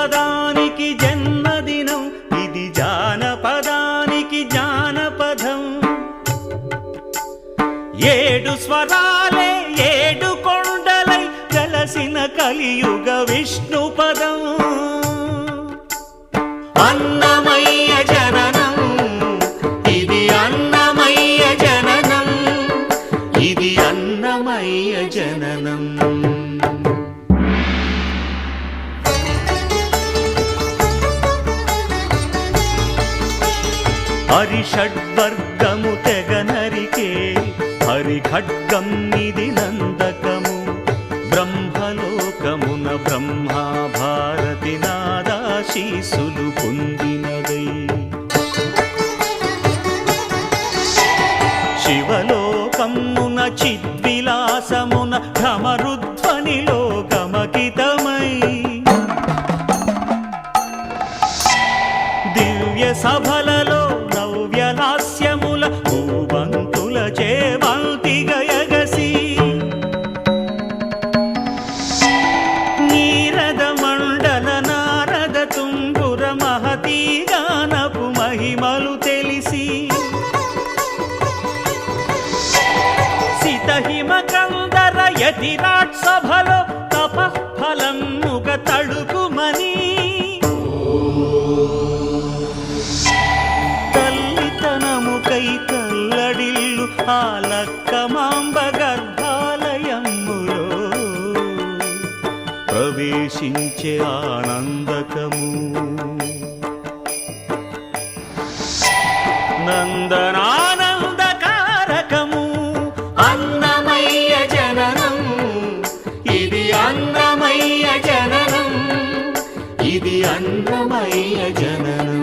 పదానికి జన్మదినం, ఇది జానపదానికి జానపదం. ఏడు స్వరాలే ఏడు కొండలై కలసిన కలియుగ విష్ణు పదం. అన్నమయ్య జననం, ఇది అన్నమయ్య జననం, ఇది అన్నమయ్య జననం. హరిషడ్వర్గము తెగ నరికే హరి ఖడ్గం, ఇది నందకము. బ్రహ్మలోకమున బ్రహ్మా భారతి నాదాశీసులు పొందినదై. శివలోకమున చిద్విలాసమున ఢమరుధ్వనిలో గమకితమై. దివ్య సభలలో నవ్యలాస్యముల భూవంతుల చేవంతి గయగసి. నీరద మండల నారద తుంగుర మహతీ గానపు మహిమలు తెలిసి. సితహిమ కందర యతిరాట్ సభలో తపఃఫలముగ తడుకుమని. తల్లితనముకై తల్లడిల్లు ఆ లక్కమాంబ గర్భాలయములో ప్రవేశించే ఆనందకము. నందనానందకారకము అన్నమయ్య జననం, ఇది అన్నమయ్య జననం, ఇది అన్నమయ్య జననం.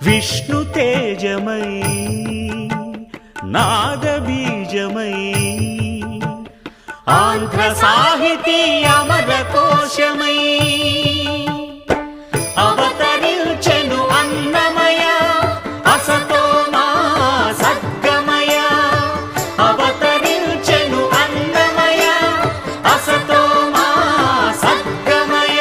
విష్ణు తేజమై నాద బీజమై ఆంధ్ర సాహితీ అమర కోశమై అవతరించెను అన్నమయ అసతో మా సద్గమయ. అవతరించెను అన్నమయ అసతో మా సద్గమయ.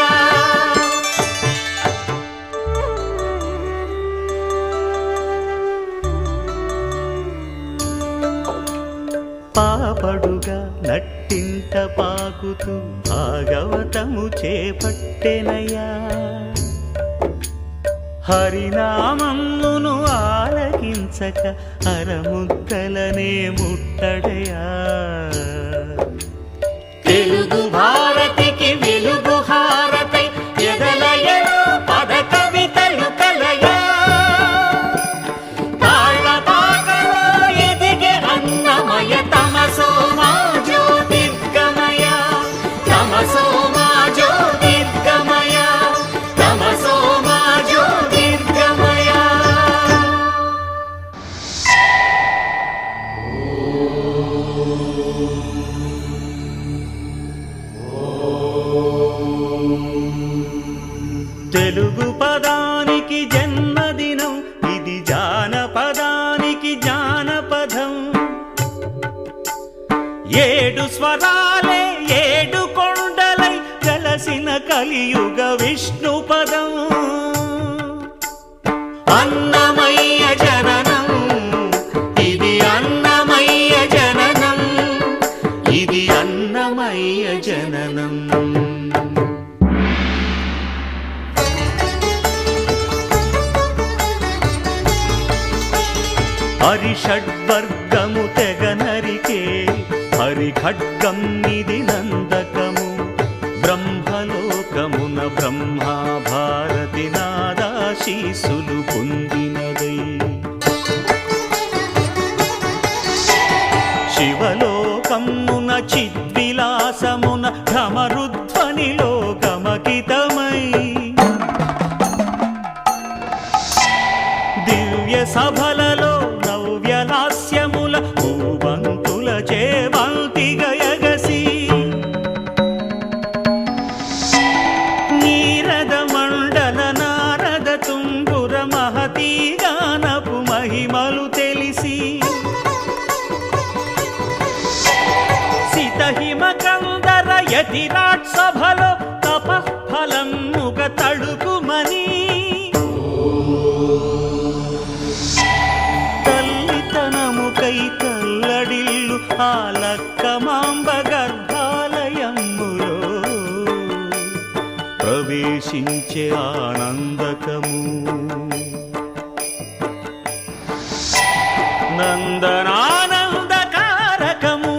పాపడుగా నట్టింట పాకుతూ భాగవతము చేపట్టెనయ్యా. హరినామమును ఆలకించక అరముద్దలనే ముట్టడయా. తెలుగు భారతికి వెలుగు హారతై ఎదలయలో పద కవితలు కలయా. తాళపాకలో ఎదిగే అన్నమయ తమసో మా జ్యోతిర్గమయ, తమసో మా జ్యోతిర్గమయ, తమసో మా జ్యోతిర్గమయ. తెలుగు పదానికి జన్మదినం, ఇది జానపదానికి జానపదం. ఏడు స్వరాలే ఏడు కొండలై కలసిన కలియుగ విష్ణు పదం. అన్నమయ్య జననం, ఇది అన్నమయ్య జననం, ఇది అన్నమయ్య జననం. హరిషడ్వర్గము తెగ నరికే హరి ఖడ్గం, ఇది నందకము. బ్రహ్మలోకమున బ్రహ్మా భారతి నాదాశీసులు పొందినదై. శివలోకమున చిద్విలాసమున ఢమరుధ్వనిలో గమకితమై. దివ్య సభలలో నవ్యలాస్యముల భూవంతుల చేవంతి గయగసి. యతిరాట్ సభలో తపఃఫలముగ తడుకుమని తల్లితనముకై తల్లడిల్లు ఆ లక్కమాంబ గర్భాలయములో ప్రవేశించే ఆనందకము నందనానందకారకము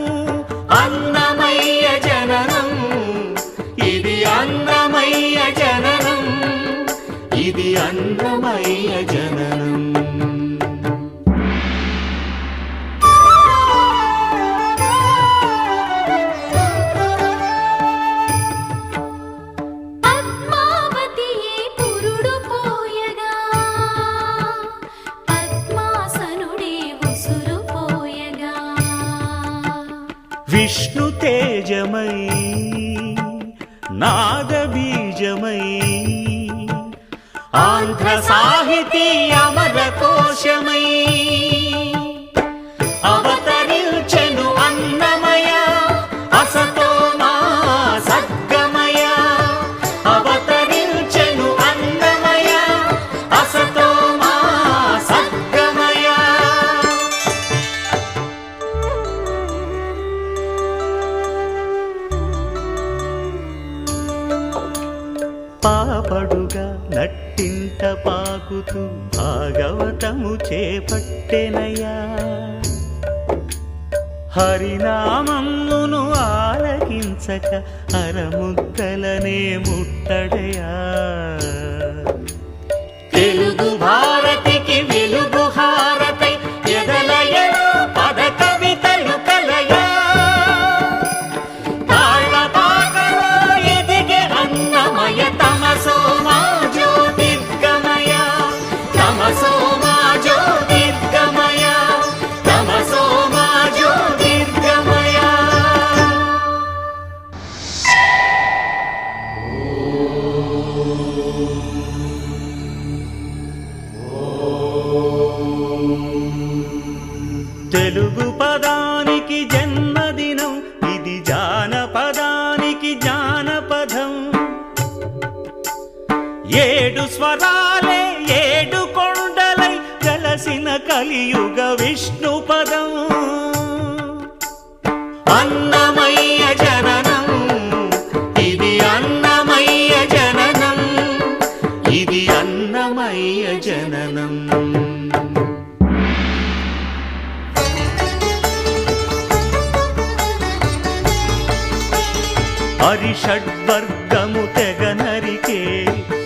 అన్నమయ్య జననం ఇది అన్నమయ్య జననం ఇది అన్నమయ్య జననం విష్ణు తేజమై నాదబీజమై ఆంధ్ర సాహితీ అమర కోశమై అవతరించెను అన్నమయ అసతో మా సద్గమయ అవతరించెను అన్నమయ అసతో మా సద్గమయ పాపడుగా నట్టింట పాకుతూ భాగవతము చేపట్టెనయ్యా హరినామమును ఆలకించక అరముద్దలనే ముట్టడయా తెలుగు భారతికి వెలుగు హారతై ఎదలయలో పద కవితలు కలయా తాళపాకలో ఎదిగే అన్నమయ తమసో మా జ్యోతిర్గమయ తమసో మా జ్యోతిర్గమయ తమసో మా జ్యోతిర్గమయ తెలుగు పదానికి జన్మదినం ఇది జానపదానికి జానపదం ఏడు స్వరాలే ఏడు కొండలై కలసిన కలియుగ విష్ణు పదం అన్నమయ్య జననం ఇది అన్నమయ్య జననం ఇది అన్నమయ్య జననం హరిషడ్వర్గము తెగ నరికే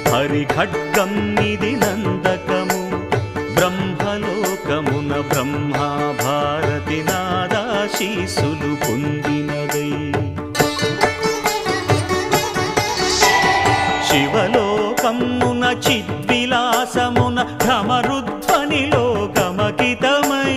హరిఖడ్గం ఇది నందకము బ్రహ్మలోకమున బ్రహ్మా భారతి నాదాశీసులు పొందినదై శివలోకమున చిద్విలాసమున ఢమరుధ్వనిలో గమకితమై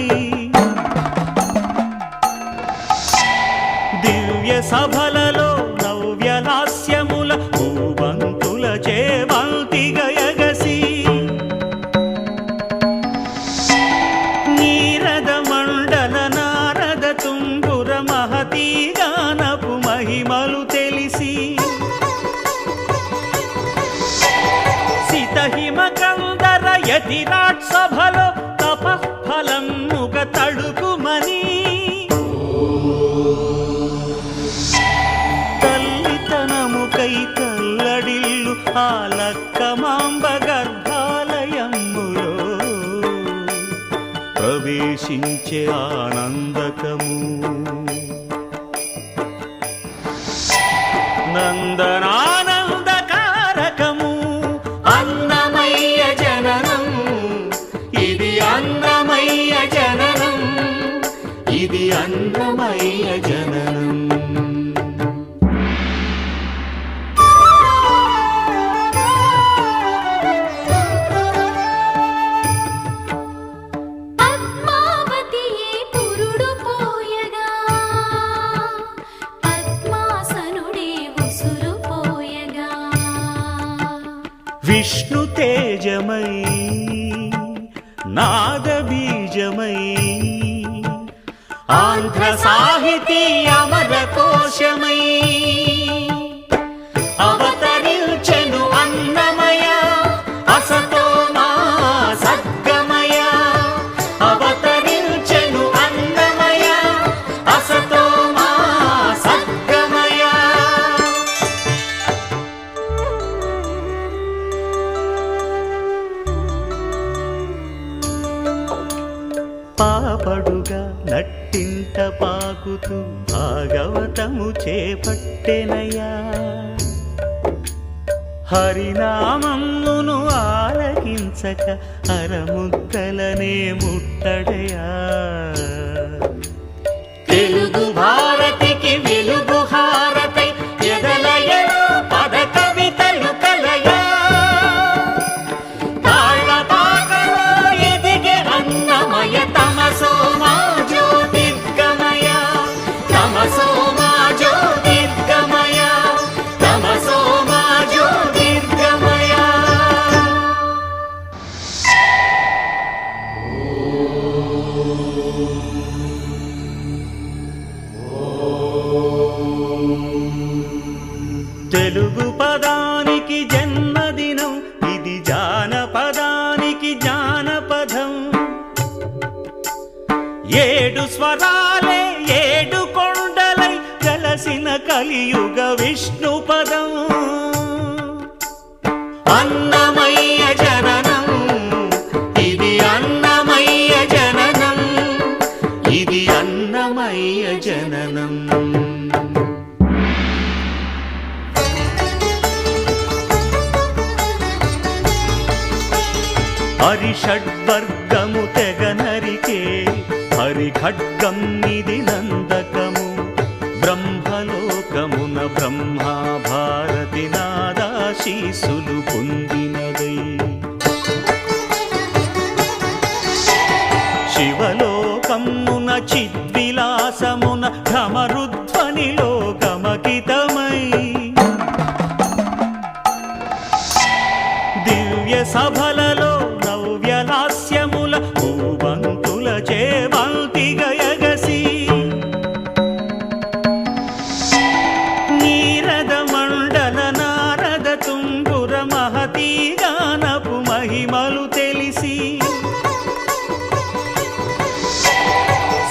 దివ్య సభలలో నవ్యలాస్యముల భూబంతుల చేవంతిగయగసి నీరద మండల నారద తుంగుర మహతీ గానపు మహిమలు తెలిసి సితహిమకందర యతిరాట్ సభలో తపఃఫలముగ తడుకుమని తల్లితనముకై తల్లడిల్లు ఆ లక్కమాంబ గర్భాలయములో ప్రవేశించే ఆనందకము నందనానందకారకము అన్నమయ్య జననం ఇది అన్నమయ్య జననం ఇది అన్నమయ్య జననం విష్ణు తేజమై నాదబీజమై ఆంధ్ర సాహితీ అమర కోశమై పాపడుగా నట్టింట పాకుతూ భాగవతము చేపట్టెనయ్యా. హరినామమును ఆలకించక అరముద్దలనే ముట్టడయా. తెలుగు భారతికి వెలుగు హారతై ఎదలయలో పద కవితలు కలయా. తాళపాకలో ఎదిగే అన్నమయ తమసో మా జ్యోతిర్గమయ, తమసో మా జ్యోతిర్గమయ, తమసో మా జ్యోతిర్గమయ. తెలుగు పదానికి జన్మదినం, ఇది జానపదానికి జానపదం. ఏడు స్వరాలే ఏడు కొండలై కలసిన కలియుగ విష్ణు పదం. అన్నమయ్య జననం, ఇది అన్నమయ్య జననం, ఇది అన్నమయ్య జననం. హరిషడ్వర్గము తెగ నరికే హరిఖడ్గం ఇది నందకము. బ్రహ్మలోకమున బ్రహ్మా భారతి నాదాశీసులు పొందినదై. శివలోకమున చిద్విలాసమున ఢమరుధ్వనిలో గమకితమై. దివ్య సభలలో నవ్యలాస్యముల భూవంతుల చేవంతి గయగసి. నీరద మండల నారద తుంగుర మహతీ గానపు మహిమలు తెలిసి.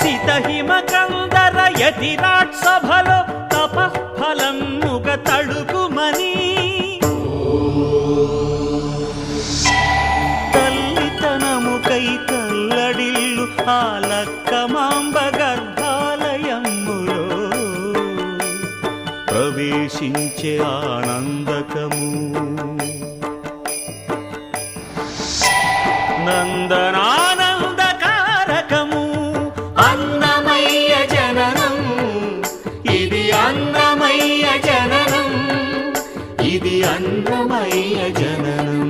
సితహిమ కందర యతిరాట్ సభలో తపఃఫలముగ తడుకుమని. తల్లితనముకై తల్లడిల్లు ఆ లక్కమాంబ గర్భాలయములో ప్రవేశించే ఆనందకము. నందనానందకారకము అన్నమయ్య జననం, ఇది అన్నమయ్య జననం, ఇది అన్నమయ్య జననం.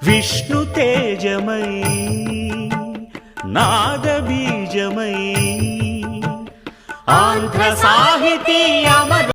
విష్ణు తేజమై నాద బీజమై ఆంధ్ర సాహితీ అమర